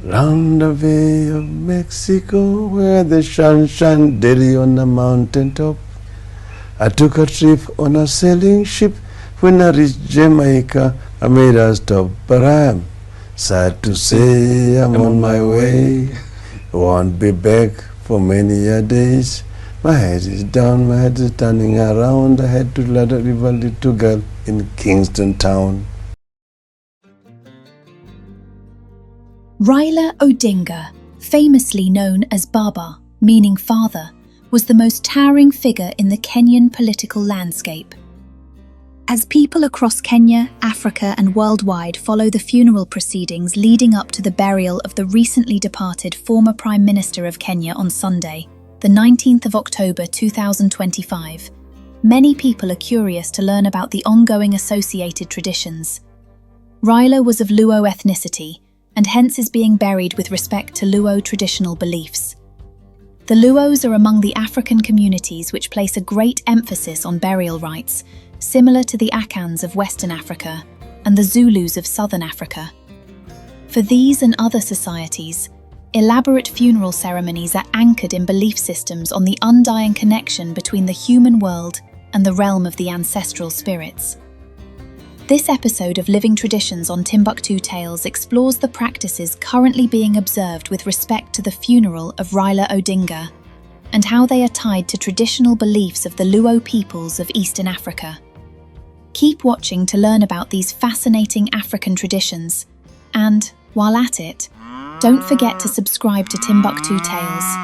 Round the Bay of Mexico, where the sun shone daily on the mountain top, I took a trip on a sailing ship. When I reached Jamaica, I made a stop, but I am sad to say I'm on my way. I won't be back for many a days. My head is down, my head is turning around. I had to let a river little girl in Kingston Town. Raila Odinga, famously known as Baba, meaning father, was the most towering figure in the Kenyan political landscape. As people across Kenya, Africa, and worldwide follow the funeral proceedings leading up to the burial of the recently departed former Prime Minister of Kenya on Sunday, the 19th of October 2025, many people are curious to learn about the ongoing associated traditions. Raila was of Luo ethnicity, and hence is being buried with respect to Luo traditional beliefs. The Luos are among the African communities which place a great emphasis on burial rites, similar to the Akans of Western Africa and the Zulus of Southern Africa. For these and other societies, elaborate funeral ceremonies are anchored in belief systems on the undying connection between the human world and the realm of the ancestral spirits. This episode of Living Traditions on Timbuktu Tales explores the practices currently being observed with respect to the funeral of Raila Odinga and how they are tied to traditional beliefs of the Luo peoples of Eastern Africa. Keep watching to learn about these fascinating African traditions, and, while at it, don't forget to subscribe to Timbuktu Tales.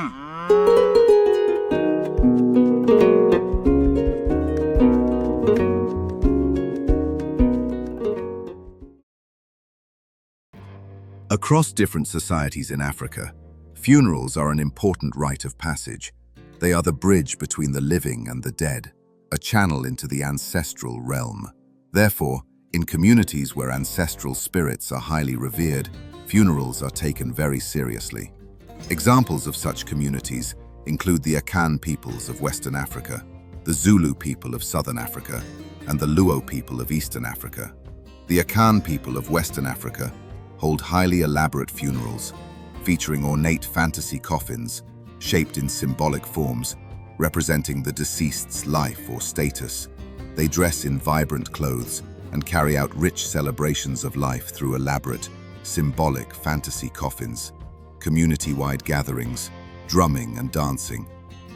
Across different societies in Africa, funerals are an important rite of passage. They are the bridge between the living and the dead, a channel into the ancestral realm. Therefore, in communities where ancestral spirits are highly revered, funerals are taken very seriously. Examples of such communities include the Akan peoples of Western Africa, the Zulu people of Southern Africa, and the Luo people of Eastern Africa. The Akan people of Western Africa hold highly elaborate funerals, featuring ornate fantasy coffins shaped in symbolic forms, representing the deceased's life or status. They dress in vibrant clothes and carry out rich celebrations of life through elaborate, symbolic fantasy coffins, community-wide gatherings, drumming and dancing,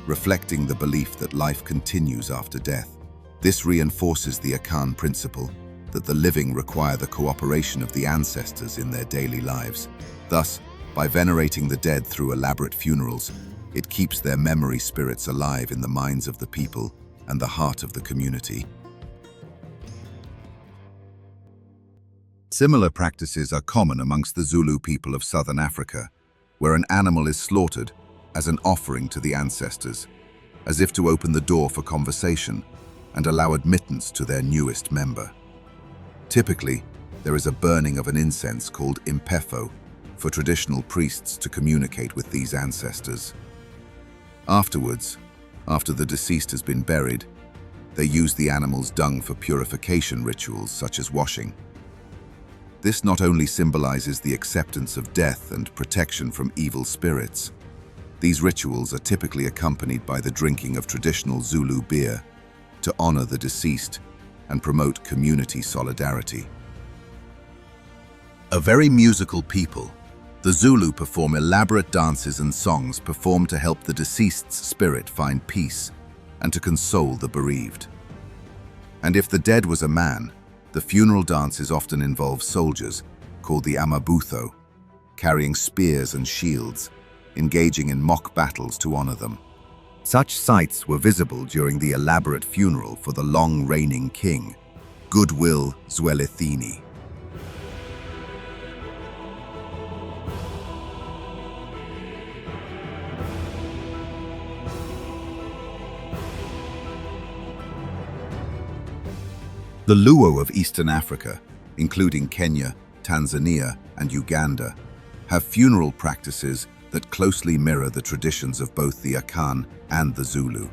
reflecting the belief that life continues after death. This reinforces the Akan principle that the living require the cooperation of the ancestors in their daily lives. Thus, by venerating the dead through elaborate funerals, it keeps their memory spirits alive in the minds of the people and the heart of the community. Similar practices are common amongst the Zulu people of Southern Africa, where an animal is slaughtered as an offering to the ancestors, as if to open the door for conversation and allow admittance to their newest member. Typically, there is a burning of an incense called impefo for traditional priests to communicate with these ancestors. Afterwards, after the deceased has been buried, they use the animal's dung for purification rituals such as washing. This not only symbolizes the acceptance of death and protection from evil spirits. These rituals are typically accompanied by the drinking of traditional Zulu beer to honor the deceased and promote community solidarity. A very musical people, the Zulu perform elaborate dances and songs performed to help the deceased's spirit find peace and to console the bereaved. And if the dead was a man, the funeral dances often involve soldiers, called the Amabutho, carrying spears and shields, engaging in mock battles to honor them. Such sights were visible during the elaborate funeral for the long-reigning king, Goodwill Zwelithini. The Luo of Eastern Africa, including Kenya, Tanzania, and Uganda, have funeral practices that closely mirror the traditions of both the Akan and the Zulu.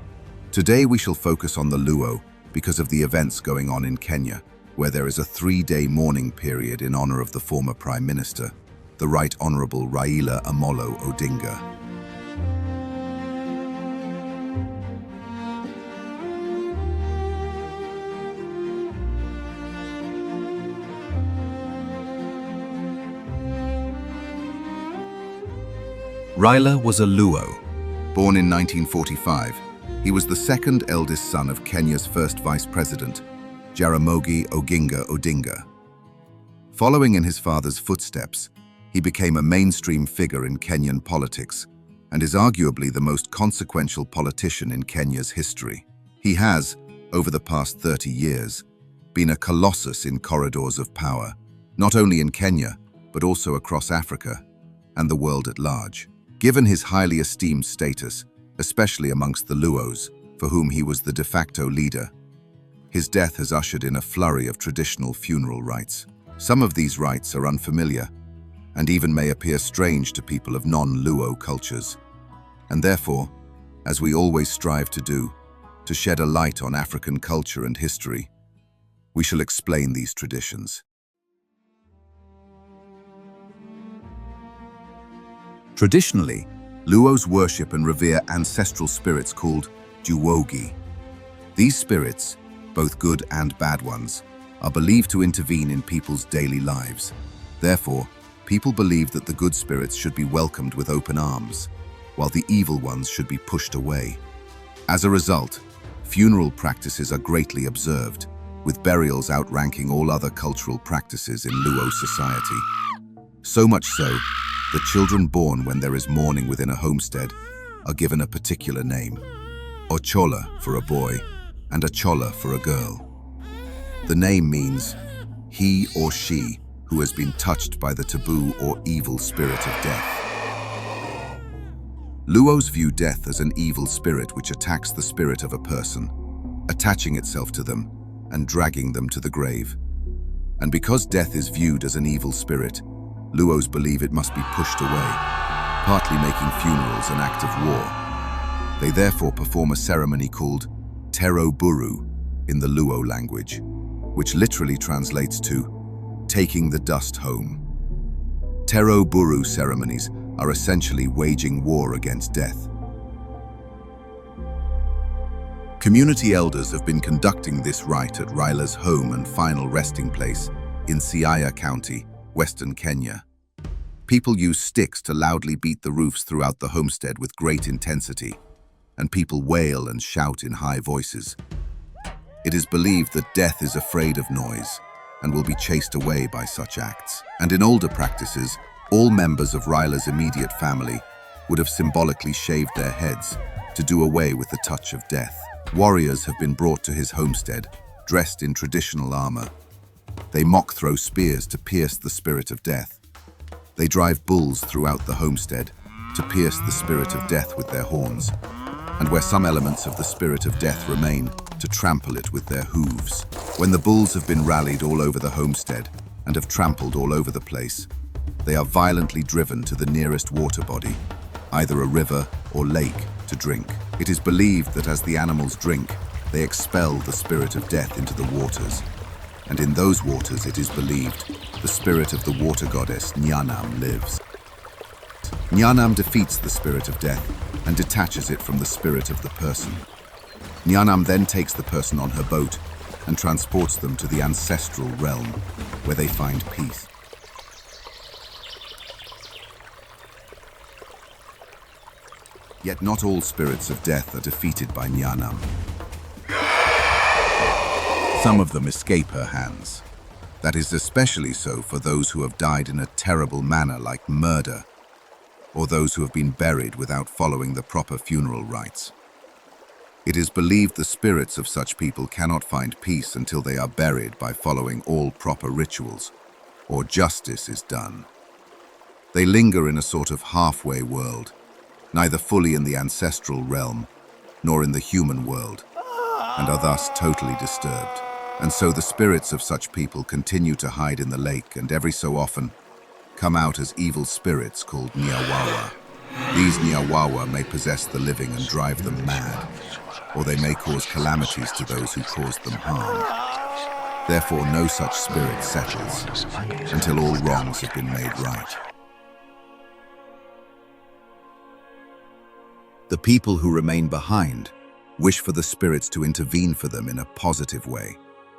Today we shall focus on the Luo because of the events going on in Kenya, where there is a 3-day mourning period in honor of the former Prime Minister. the Right Honourable Raila Amolo Odinga. Raila was a Luo. Born in 1945, he was the second eldest son of Kenya's first vice president, Jaramogi Oginga Odinga. Following in his father's footsteps, he became a mainstream figure in Kenyan politics and is arguably the most consequential politician in Kenya's history. He has, over the past 30 years, been a colossus in corridors of power, not only in Kenya, but also across Africa and the world at large. Given his highly esteemed status, especially amongst the Luos, for whom he was the de facto leader, his death has ushered in a flurry of traditional funeral rites. Some of these rites are unfamiliar and even may appear strange to people of non-Luo cultures. And therefore, as we always strive to do, to shed a light on African culture and history, we shall explain these traditions. Traditionally, Luos worship and revere ancestral spirits called Juwogi. These spirits, both good and bad ones, are believed to intervene in people's daily lives. Therefore, people believe that the good spirits should be welcomed with open arms, while the evil ones should be pushed away. As a result, funeral practices are greatly observed, with burials outranking all other cultural practices in Luo society. So much so, the children born when there is mourning within a homestead are given a particular name: Ochola for a boy and Achola for a girl. The name means he or she who has been touched by the taboo or evil spirit of death. Luos view death as an evil spirit which attacks the spirit of a person, attaching itself to them and dragging them to the grave. And because death is viewed as an evil spirit, Luos believe it must be pushed away, partly making funerals an act of war. They therefore perform a ceremony called Tero Buru in the Luo language, which literally translates to taking the dust home. Tero Buru ceremonies are essentially waging war against death. Community elders have been conducting this rite at Raila's home and final resting place in Siaya County, Western Kenya. People use sticks to loudly beat the roofs throughout the homestead with great intensity, and people wail and shout in high voices. It is believed that death is afraid of noise and will be chased away by such acts. And in older practices, all members of Raila's immediate family would have symbolically shaved their heads to do away with the touch of death. Warriors have been brought to his homestead, dressed in traditional armor. They mock throw spears to pierce the spirit of death. They drive bulls throughout the homestead to pierce the spirit of death with their horns, and where some elements of the spirit of death remain, to trample it with their hooves. When the bulls have been rallied all over the homestead and have trampled all over the place, they are violently driven to the nearest water body, either a river or lake, to drink. It is believed that as the animals drink, they expel the spirit of death into the waters. And in those waters, it is believed, the spirit of the water goddess Nyanam lives. Nyanam defeats the spirit of death and detaches it from the spirit of the person. Nyanam then takes the person on her boat and transports them to the ancestral realm, where they find peace. Yet not all spirits of death are defeated by Nyanam. Some of them escape her hands. That is especially so for those who have died in a terrible manner like murder, or those who have been buried without following the proper funeral rites. It is believed the spirits of such people cannot find peace until they are buried by following all proper rituals, or justice is done. They linger in a sort of halfway world, neither fully in the ancestral realm, nor in the human world, and are thus totally disturbed. And so the spirits of such people continue to hide in the lake and every so often come out as evil spirits called Nyawawa. These Nyawawa may possess the living and drive them mad, or they may cause calamities to those who caused them harm. Therefore, no such spirit settles until all wrongs have been made right. The people who remain behind wish for the spirits to intervene for them in a positive way.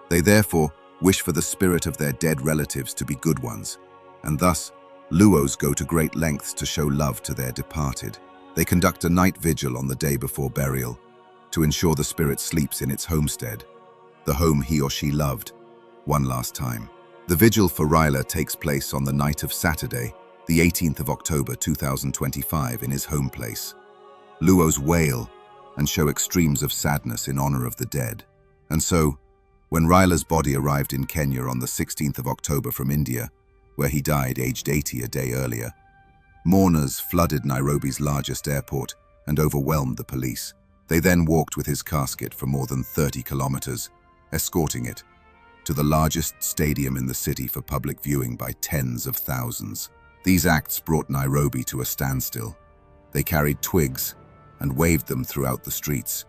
They therefore wish for the spirit of their dead relatives to be good ones, and thus Luos go to great lengths to show love to their departed. They conduct a night vigil on the day before burial to ensure the spirit sleeps in its homestead, the home he or she loved, one last time. The vigil for Ryla takes place on the night of Saturday, the 18th of October 2025 in his home place. Luos wail and show extremes of sadness in honor of the dead. And so, when Ryla's body arrived in Kenya on the 16th of October from India, where he died aged 80 a day earlier, mourners flooded Nairobi's largest airport and overwhelmed the police. They then walked with his casket for more than 30 kilometers, escorting it to the largest stadium in the city for public viewing by tens of thousands. These acts brought Nairobi to a standstill. They carried twigs and waved them throughout the streets,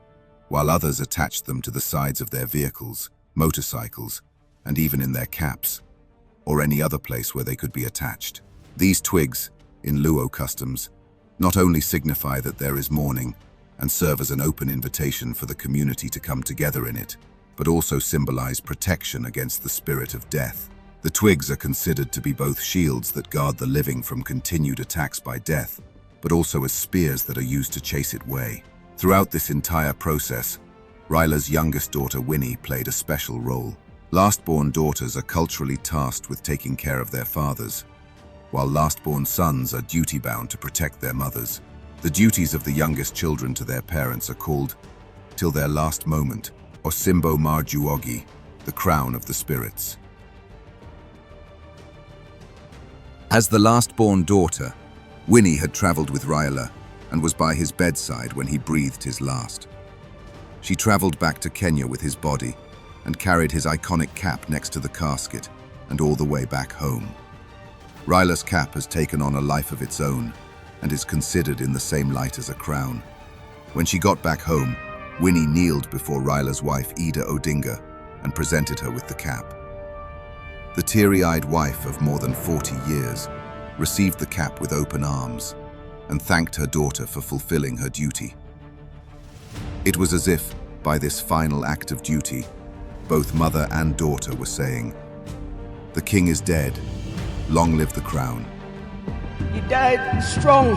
while others attached them to the sides of their vehicles, motorcycles, and even in their caps, or any other place where they could be attached. These twigs, in Luo customs, not only signify that there is mourning and serve as an open invitation for the community to come together in it, but also symbolize protection against the spirit of death. The twigs are considered to be both shields that guard the living from continued attacks by death, but also as spears that are used to chase it away. Throughout this entire process, Ryla's youngest daughter Winnie played a special role. Last-born daughters are culturally tasked with taking care of their fathers, while last-born sons are duty-bound to protect their mothers. The duties of the youngest children to their parents are called, till their last moment, Osimbo Marjuogi, the crown of the spirits. As the last-born daughter, Winnie had traveled with Ryla and was by his bedside when he breathed his last. She traveled back to Kenya with his body and carried his iconic cap next to the casket and all the way back home. Ryla's cap has taken on a life of its own and is considered in the same light as a crown. When she got back home, Winnie kneeled before Ryla's wife Ida Odinga and presented her with the cap. The teary-eyed wife of more than 40 years received the cap with open arms and thanked her daughter for fulfilling her duty. It was as if, by this final act of duty, both mother and daughter were saying, "The king is dead, long live the crown." He died strong,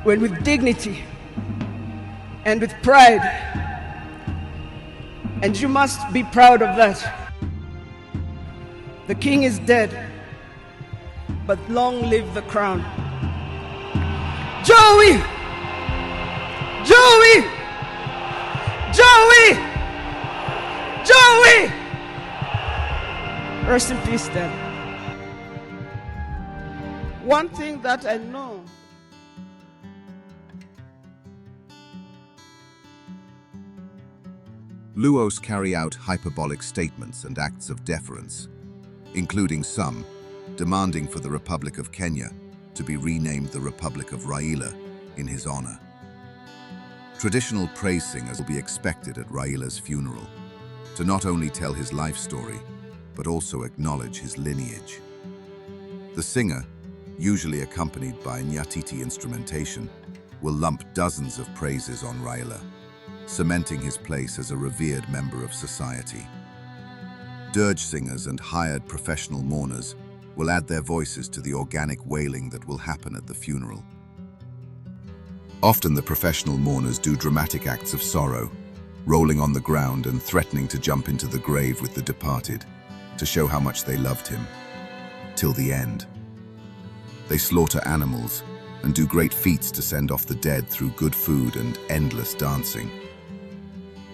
when with dignity and with pride, and you must be proud of that. The king is dead, but long live the crown. Joey! Joey! Joey! Joey! Rest in peace, Dad. One thing that I know, Luos carry out hyperbolic statements and acts of deference, including some demanding for the Republic of Kenya to be renamed the Republic of Raila in his honor. Traditional praise singers will be expected at Raila's funeral to not only tell his life story, but also acknowledge his lineage. The singer, usually accompanied by Nyatiti instrumentation, will lump dozens of praises on Raila, cementing his place as a revered member of society. Dirge singers and hired professional mourners will add their voices to the organic wailing that will happen at the funeral. Often the professional mourners do dramatic acts of sorrow, rolling on the ground and threatening to jump into the grave with the departed, to show how much they loved him, till the end. They slaughter animals and do great feats to send off the dead through good food and endless dancing.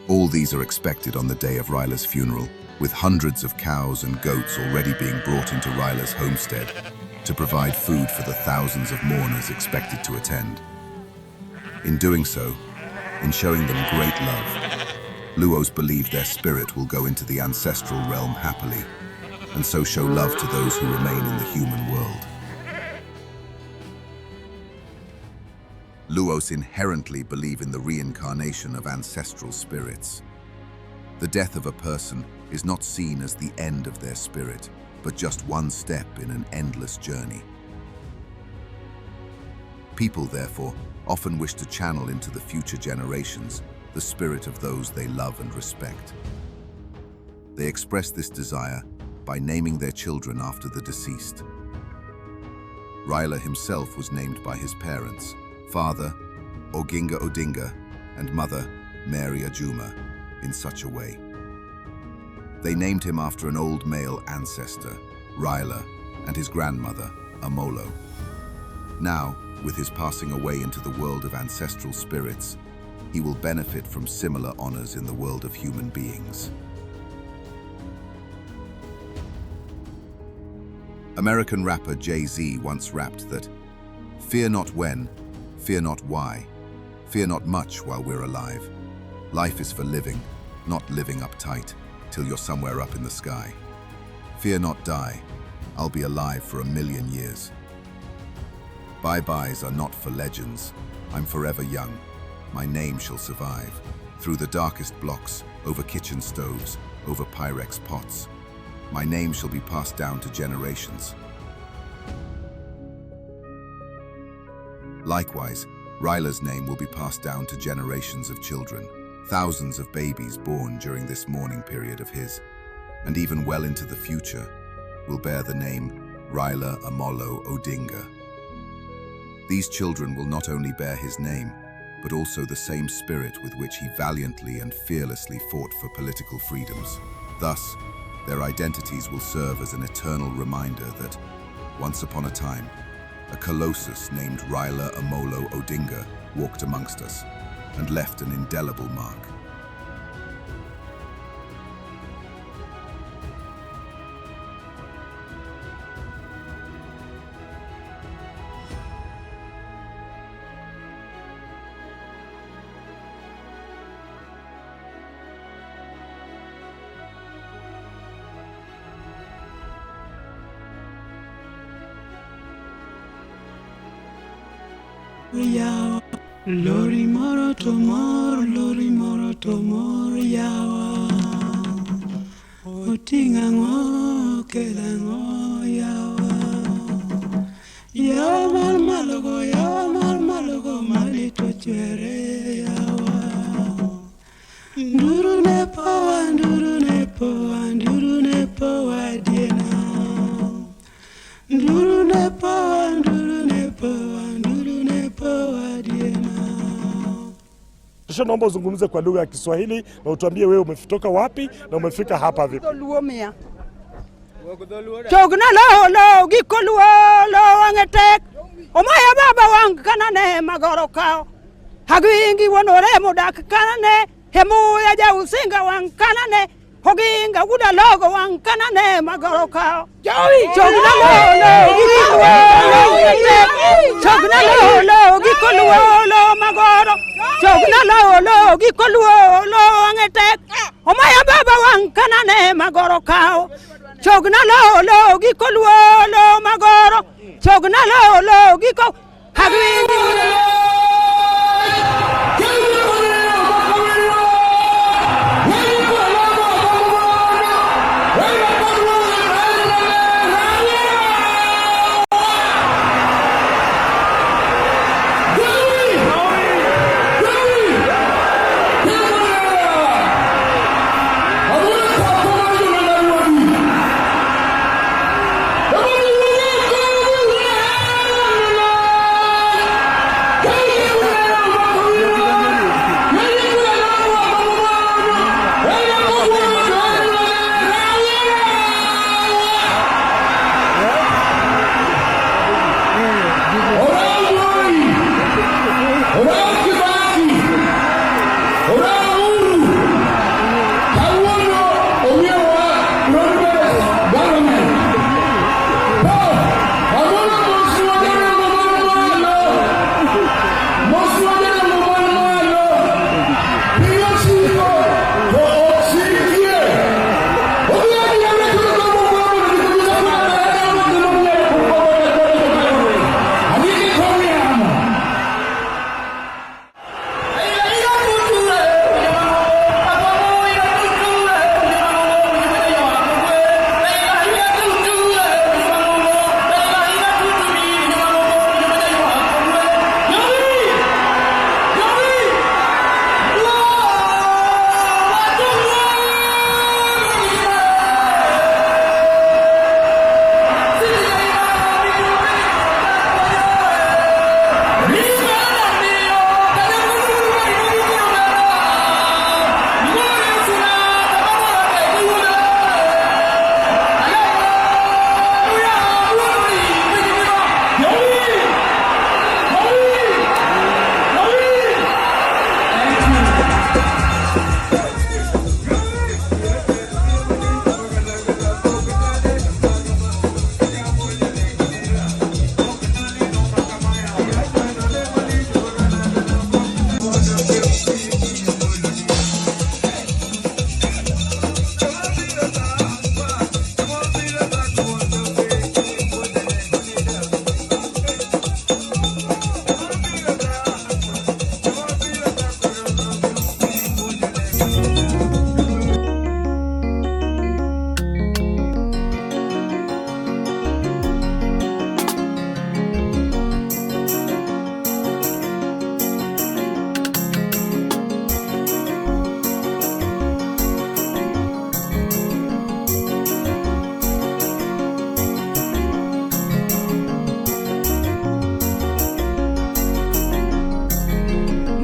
All these are expected on the day of Raila's funeral, with hundreds of cows and goats already being brought into Raila's homestead to provide food for the thousands of mourners expected to attend. In doing so, in showing them great love, Luos believe their spirit will go into the ancestral realm happily, and so show love to those who remain in the human world. Luos inherently believe in the reincarnation of ancestral spirits. The death of a person is not seen as the end of their spirit, but just one step in an endless journey. People, therefore, often wish to channel into the future generations the spirit of those they love and respect. They express this desire by naming their children after the deceased. Raila himself was named by his parents, father Oginga Odinga and mother Mary Ajuma, in such a way. They named him after an old male ancestor, Raila, and his grandmother, Amolo. Now, with his passing away into the world of ancestral spirits, he will benefit from similar honors in the world of human beings. American rapper Jay-Z once rapped that, "Fear not when, fear not why, fear not much while we're alive. Life is for living, not living uptight till you're somewhere up in the sky. Fear not die, I'll be alive for 1,000,000 years. Bye-byes are not for legends, I'm forever young, my name shall survive. Through the darkest blocks, over kitchen stoves, over Pyrex pots, my name shall be passed down to generations." Likewise, Raila's name will be passed down to generations of children, thousands of babies born during this mourning period of his, and even well into the future, will bear the name Raila Amolo Odinga. These children will not only bear his name, but also the same spirit with which he valiantly and fearlessly fought for political freedoms. Thus, their identities will serve as an eternal reminder that, once upon a time, a colossus named Raila Amolo Odinga walked amongst us and left an indelible mark. Yawa, lori moro to moro yawa. Otinga ngo, kela ngo yawa. Yawa mar malogo malito chere yawa. Nduru nepo adiena. Nduru nepo adiena. Kisha naomba uzungumze kwa lugha ya Kiswahili na utuambie wewe umetoka wapi na umefika hapa vipi. Chogna lo gikoluo lo wangetek. Omaya baba wang kanane magoro kao. Hagingi wonore modak kanane. Hemu ya ja usinga wang kanane. Hoginga wuda logo wang kanane magoro kao. Chogna lo gikoluo lo wangetek. Chogna lo gikoluo lo magoro. Chogna lo gikoluo lo wangetek. Omaya baba wang kanane magoro kao. Chogna lo gikoluo lo magoro. Chogna lo giko hagingi.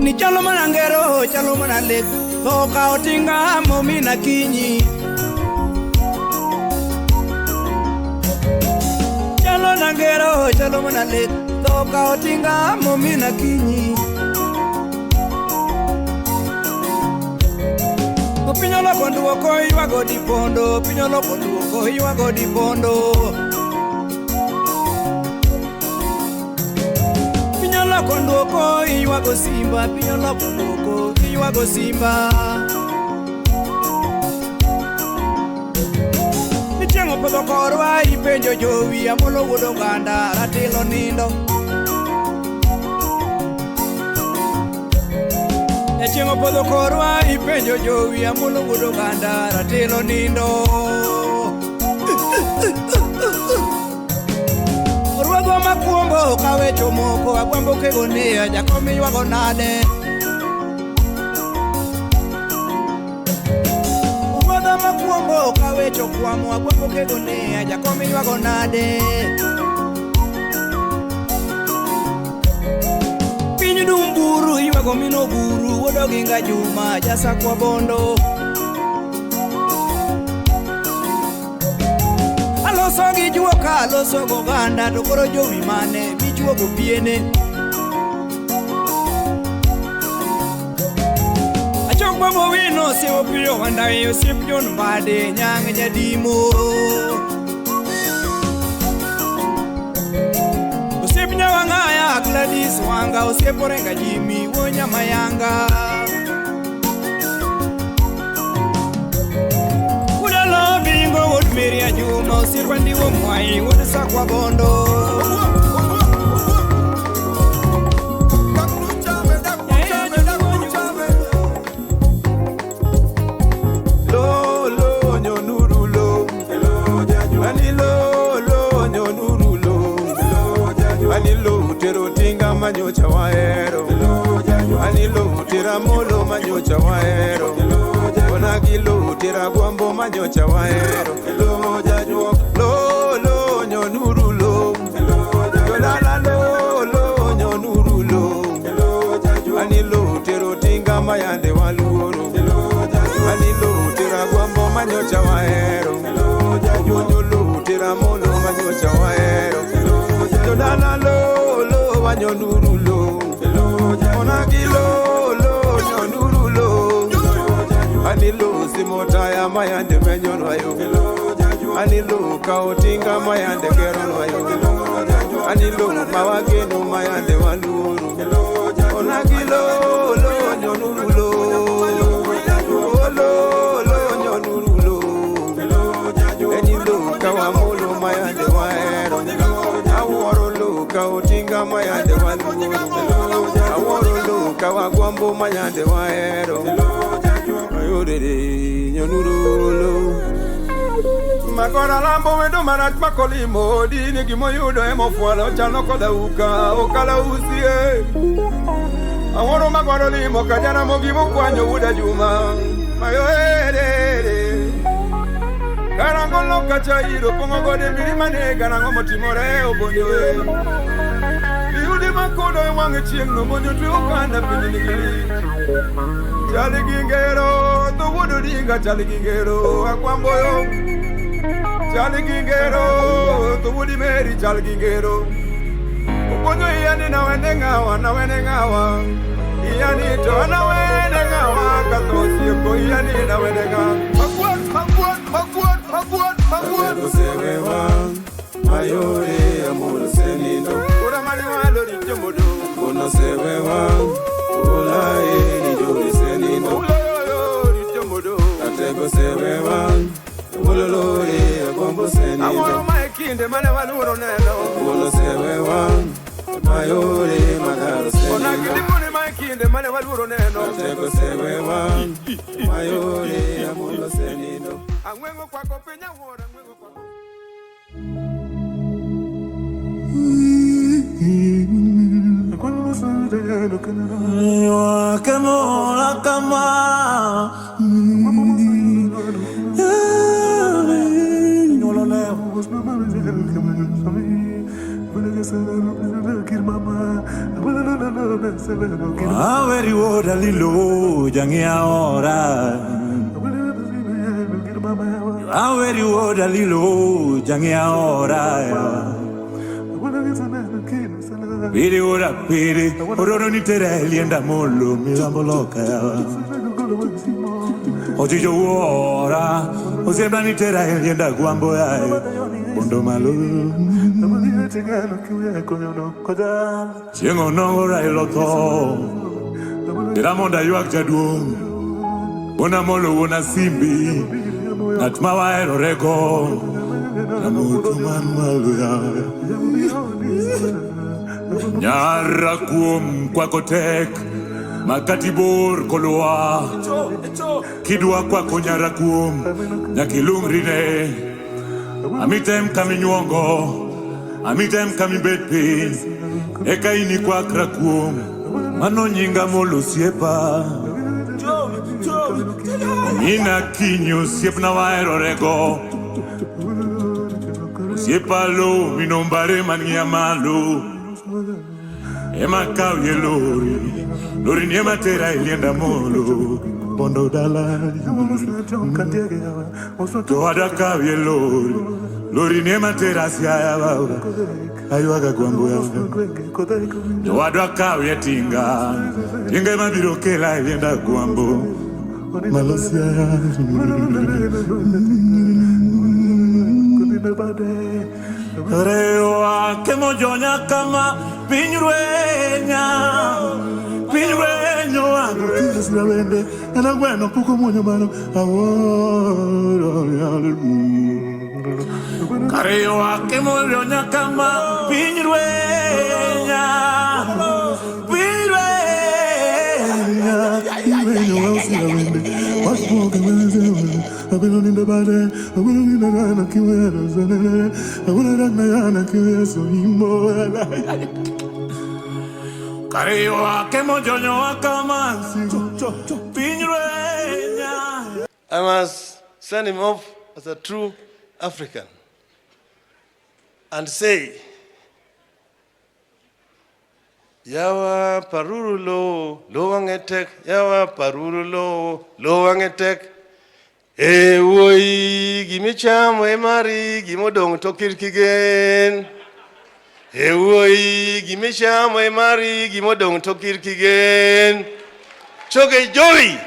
Ni chalo manangero, chalo manalek, toka otinga momina kinyi. Chalo nangero, chalo manalek, toka otinga momina kinyi. Pinyolo konduoko yuago di pondo, pinyolo konduoko yuago di pondo. Pinyolo konduoko yuago simba, pinyolo konduoko yuago simba. Ichengo podho korwa ipenjo jowi amolo wuodo ganda ratilo nindo. Echengo podho korwa ipenjo jowi amolo wuodo ganda ratilo nindo. Orwadwa makwombo kawecho moko agwambo kegonia jakomi yuago nade. Orwadwa makwombo kawecho kwamo agwambo kegonia jakomi yuago nade. Pinyu dumburu yuago mino buru wodo ginga juma jasa kwa bondo. Aloso gi juoka aloso go ganda to koro jowi mane michuogo piene. Achok babo wino sewo piyo wanda yo sip jon bade nyang nyadimo. Osip nyawangaya Gladys wanga osip orenga jimi wonya mayanga. Udalo bingo wod meri ajuma osip wandi wo mwai wod sakwa bondo. Manyocha waero, anilo tira molo manyocha waero, onagilo tira guambo manyocha waero, lo nyonuru lo, yolala lo nyonuru lo, anilo tiro tinga mayande waluoro, anilo tira guambo manyocha waero, yonyolo tira molo manyocha waero, yolala lo nyonuru onagilo nyonuru anilo simota ya mayande menyonwayo anilo kaotinga mayande keronwayo anilo mawageno mayande waluru onagilo nyonuru nyonuru enilo kawamolo mayande waero aworo lo kaotinga mayande waluru aworo lo kawagwambo mayande waero ayodere nyonuru makora lambo wedo manat makolimo dini gimoyudo emofualo chano koda uka okala usie aworo magwaro limo kajana mogimo kwanyo uda juma ayodere Karango loka chairo pongo gode mirimane karango motimore obonyoe Liudi makodo wange chiengno monyo tu ukanda pinigiri Chali gingero to wudu dinga chali gingero akwamboyo Chali gingero to wudi meri chali gingero Uponyo iyani na wende ngawa Iyani to na wende ngawa katosi ko iyani na wende ngawa Magwad sewewa mayore amul senindo Ura mani walo ni jomodo Kono sewewa ulae ni jori senindo Ulolo ni jomodo Atego sewewa ulolore agombo senindo Amoro maekinde mane waluro neno Kono sewewa mayore magaro senindo Ona gidimuni maekinde mane waluro neno Atego sewewa mayore amul senindo Angwengo kwa kopenya wora angwengo kwa Aweri woda lilo jangia ora. Aweri woda lilo jangia ora. Piri ora piri, orono ni tere lienda molo milambo loka. Oji jo ora, osebra ni tere lienda guambo ya. Bondo malo. Chengo nongora iloto. Ira monda yuak jadung. Bona molo wona simbi. Natmawa ero rego. Namutu man malo ya. Nyara kuom kwako tek. Makati bor koloa. Kidwa kwako nyara kuom. Nyakilungrine. Amitem kami nyuongo. Amitem kami betpin. Eka ini kwa krakuom. Mano nyinga molo siepa. Nina kinyo siep na waero rego. Siepa lo minombare mania malo. Ema kauye lori. Lori ni ema tera ilienda molo. Bondo dala. Toada kauye lori. Lori ni ema tera siya waura. Ayuaga guambo ya Toada kauye tinga. Tinga ema birokela ilienda guambo. Malasia ya Rewa kemo jonya kama pinyruenya wangu kisa la wende na bueno puko monyo mano Karewa kemo jonya kama pinyruenya I've been in the body, I've been in the rana, I wanna rock my yana, so I must send him off as a true African and say, Yawa paruru lo wangetek, yawa paruru lo wangetek. Woi gimicham we mari gimodong tokir kigen. Woi gimicham we mari gimodong tokir kigen. Choge Joey.